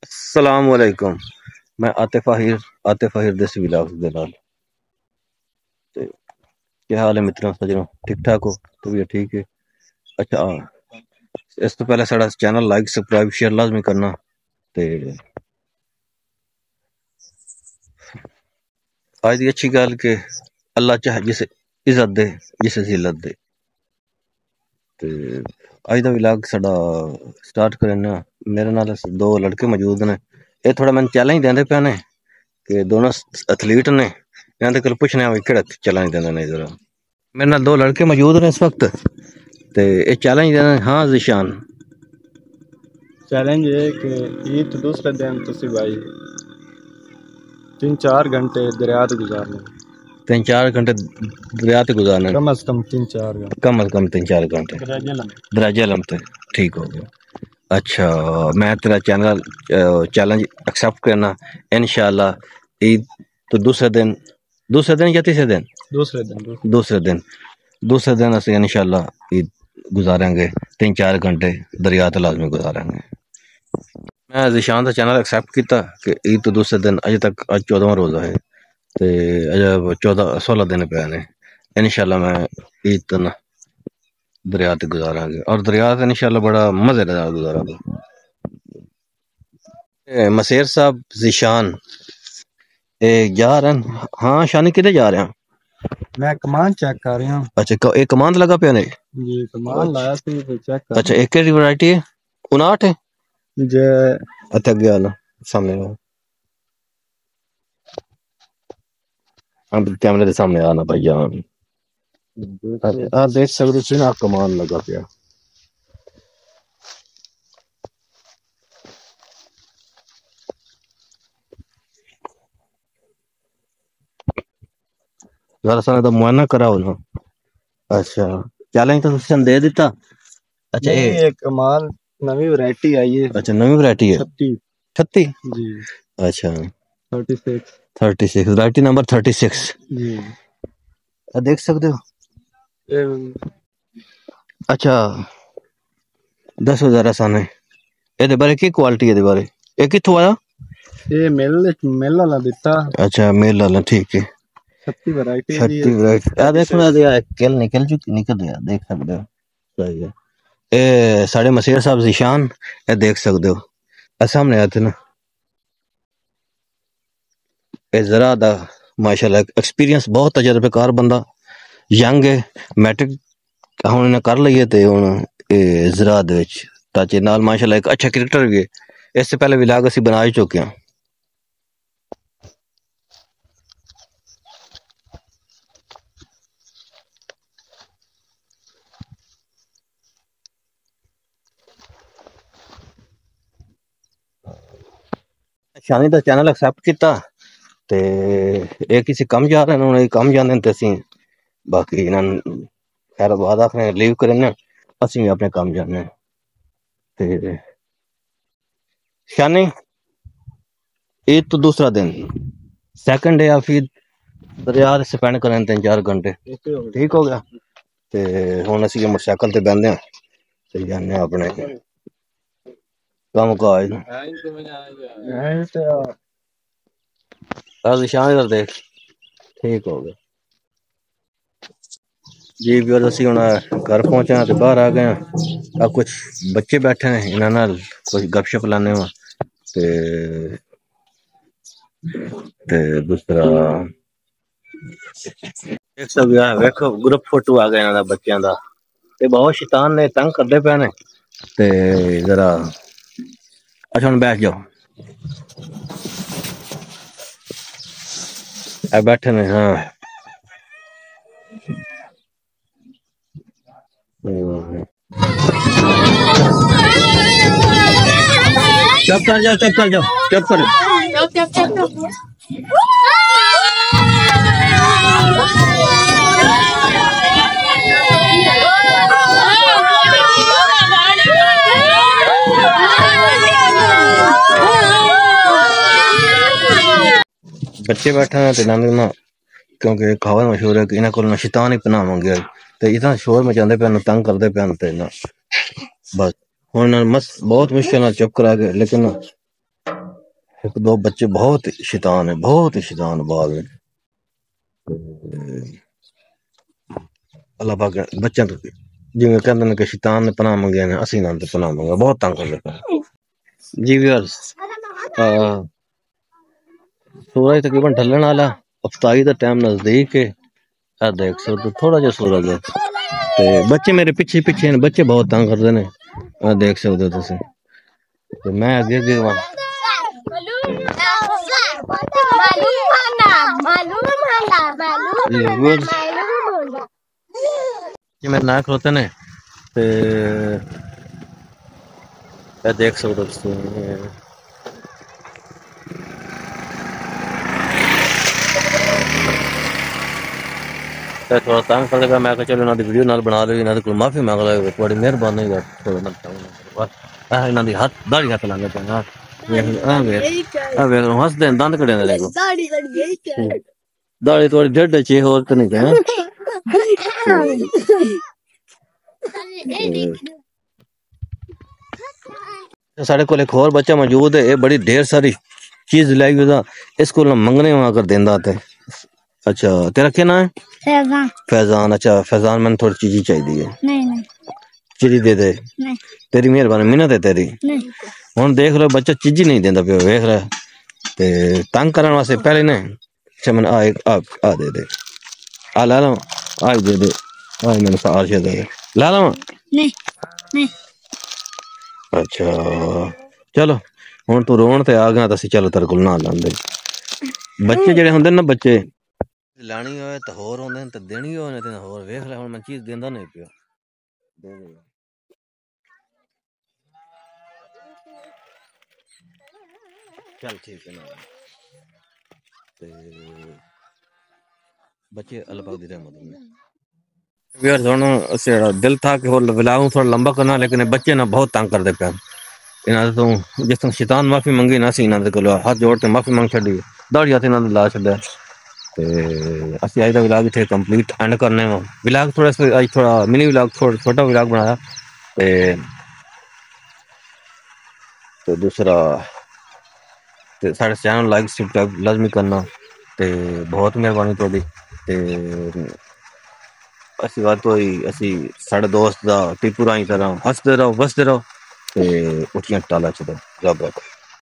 السلام علیکم. میں عاطف احیر دیسی ولاگ دے نال. تے کیا حال ہے متروں سجنوں؟ ٹھیک ٹھاک ہو؟ تو بھی ٹھیک ہے. اچھا اس تو پہلے ساڈا چینل لائک سبسکرائب شیئر لازمی کرنا. تے آج دی اچھی گل کہ اللہ چاہے جسے عزت دے جسے ذلت دے. تے اج دا ولاگ ساڈا سٹارٹ کرنا. میرے نال دو لڑکے موجود نے. یہ تھوڑا میں چیلنج دیندے پے نے کہ دونوں ایتھلیٹ نے. انہاں دے کول پوچھنا ہے کہڑا چیلنج دیندے نے. ذرا میرے نال دو لڑکے موجود نے اس وقت. تے یہ چیلنج دینا. ہاں ذیشان چیلنج یہ کہ عید دوسرے دن تسی بھائی 3-4 گھنٹے دریا تے گزارنے. 3-4 گھنٹے دریا تے گزارنے. کم از کم 3-4 گھنٹے. کم از کم 3-4 گھنٹے درجہ علم تے. ٹھیک ہو گیا. اچھا میں تیرا چیلنج ایکسیپٹ کرنا انشاءاللہ. عید تو دوسرے دن یا تیسرے دن دوسرے دن اسی انشاءاللہ عید گزاریں گے. 3-4 گھنٹے دریا تے لازمی گزاریں گے. میں ذیشان کا چینل ایکسیپٹ کیتا کہ عید تو دوسرے دن اج تک 14واں روزہ ہے. تے اج 16 دن پے نے. انشاءاللہ میں عید تو نا دریا تے گزاراں گے اور دریا تے انشاءاللہ بڑا مزے نال گزاراں گے. مسیر صاحب ذیشان جا رہے ہیں. ہاں شانی کدے جا رہے ہیں؟ میں کمان چیک کر رہا ہوں. اچھا ایک کماند لگا پیا نے. جی کمان لایا سی تے چیک کر. اچھا ایک کیڑی ورائٹی ہے؟ 59 ہے جے اتے گیا نا سامنے کیمرے دے سامنے آنا بھائی جان. دیکھ سکتے ہو نا کمان لگا پیا. ذرا سا تو معائنہ کراؤ نا. اچھا چیلنج تو تساں دے دیتا. اچھا یہ کمال نوی ورائٹی آئی ہے. اچھا نوی ورائٹی ہے 38 جی. اچھا 36 ورائٹی نمبر 36 جی. دیکھ سکتے ہو. اچھا دس ذرا سانے یہ بارے کی کوالٹی ہے بارے. یہ کتوں آیا؟ یہ میل والا دیتا. اچھا میل والا ٹھیک ہے. 36 ورائٹی کل نکل چکی نکل گیا. دیکھ سکتے ہو صحیح ہے. اے ساڑے مسیر صاحب ذیشان یہ دیکھ سکتے ہو. سامنے آتے نا اے ذرا دا ماشاءاللہ ایکسپیرینس بہت تجربے کار بندہ. ینگ ہے میٹرک ہوں انہیں کر لئیے تے ہوں زراعت وچ تاچے نال ماشاءاللہ ایک اچھا کرکٹر بھی ہے. اس سے پہلے ولاگ اسی بنا ہی چکے ہیں. شانی دا چینل ایکسیپٹ کیتا تے ایک کسی کم جا رہے ہیں. انہیں کم جانے تے اسی باقی انہاں خیر آباد آخر لیو کرنے اسی بھی اپنے کام جانے. تے شانی عید تو دوسرا دن سیکنڈ ڈے آف عید دریا سپینڈ کریں 3-4 گھنٹے. ٹھیک ہو گیا. تے ہن اسی موٹر سائیکل تے بہندے ہیں تے جانے اپنے کام کاج. ذیشان ادھر دیکھ. ٹھیک ہو گیا جی. بھی اسی ہوں گھر پہنچا تو باہر آ گئے. اب کچھ بچے بیٹھے ہیں انہاں نال کچھ گپ شپ لانے وا. تے دوسرا ایک سب ویکھو گروپ فوٹو آ گیا انہاں دا بچیاں دا. تے بہت شیطان نے تنگ کردے پے نے. تے ذرا اچھا ہن بیٹھ جاؤ. بیٹھے نے. ہاں چپ کر جاؤ چپ کر جاؤ چپ کر. بچے بیٹھے ہیں نا کیونکہ کہاوت مشہور ہے کہ انہاں کول شیطان ہی پناہ منگیا. تے اتنا شور مچاندے پے تنگ کردے پے تے نا بس ہن بہت مشکل نال چپ کرا گئے. لیکن ایک دو بچے بہت شیطان ہیں، بہت ہی شیطان باز ہیں۔ اللہ پاک بچوں تو جی کہتے ہیں کہ شیطان نے پناہ منگے نے، اسی نام تے پناہ منگا، بہت تنگ کر دیتا ہے۔ جی ویئرز سورج تقریباً ڈھلن والا، افطاری دا ٹائم نزدیک ہے۔ دیکھ سکتے تھوڑا جہا سورج ہے تے بچے میرے پیچھے پیچھے ہیں، بچے بہت تنگ کرتے ہیں، دیکھ سکتے ہو تسی۔ تے میں اگے اگے میرے نال کھلوتے نے تے دیکھ سکتے ہو تسی۔ تھوڑا تنگ کر دے، میں کہ چلو انہاں دی ویڈیو نال بنا لو، انہاں دے کوئی معافی مانگ لو، بڑی مہربانی ہے تھوڑا نال انہاں دی ہاتھ داڑھی ہاتھ لانگے پے نا، ہنس دے دند کڑے نے دیکھو، داڑھی تھوڑی ڈڈ چے ہور تے نہیں کہ ساڑے کول ایک اور بچہ موجود ہے، یہ بڑی ڈھیر ساری چیز لائی ہوئی دا، اس کو منگنے وہاں کر دیندا تے۔ اچھا تیرا کیا نام ہے؟ فیضان۔ فیضان، اچھا فیضان میں تھوڑی چیزی چاہیے ہے۔ نہیں چیزی دے دے، تیری مہربانی، منت ہے تیری۔ ہن دیکھ لو بچہ چیزی نہیں دیندا پیا، ویکھ رہا تے تنگ کرن واسطے پہلے نے چمن آ دے دے، آ لا لو، آ دے دے، آ میں نے سار دے دے، لا لو نہیں نہیں۔ اچھا چلو ہن تو رون تے آ گیا، تسی چلو تیرے کول نہ لاندے۔ بچے جڑے ہوندے نا بچے لانی ہوئے تے ہور ہوندے تے دینی ہوئے تے ہور، ویکھ لے ہن میں چیز دیندا نہیں پیا۔ چل ٹھیک ہے نا تے بچے اللہ پاک دی رحمت میں ویئر دونوں دل تھا کہ وہ ولاگوں تھوڑا لمبا کرنا، لیکن بچے نا بہت تنگ کر دے پے انہاں تو، جس طرح شیطان معافی منگی نا، سی انہاں دے کولوں ہاتھ جوڑ کے معافی منگ چھڈی، داڑھی ہاتھ انہاں نے لا چھڈیا تے اسی اج دا ولاگ ایتھے کمپلیٹ اینڈ کرنے ہوں۔ ولاگ تھوڑا اج تھوڑا منی ولاگ چھوٹا ولاگ بنایا تے دوسرا تے ساڈے چینل لائک سبسکرائب لازمی کرنا تے بہت مہربانی تہاڈی تے اسی بات ہوئی، اسی ساڈے دوست دا ٹیپو رائی طرح ہسدے رہو بسدے رہو تے اٹھیاں ٹالا چلو، رب رکھو۔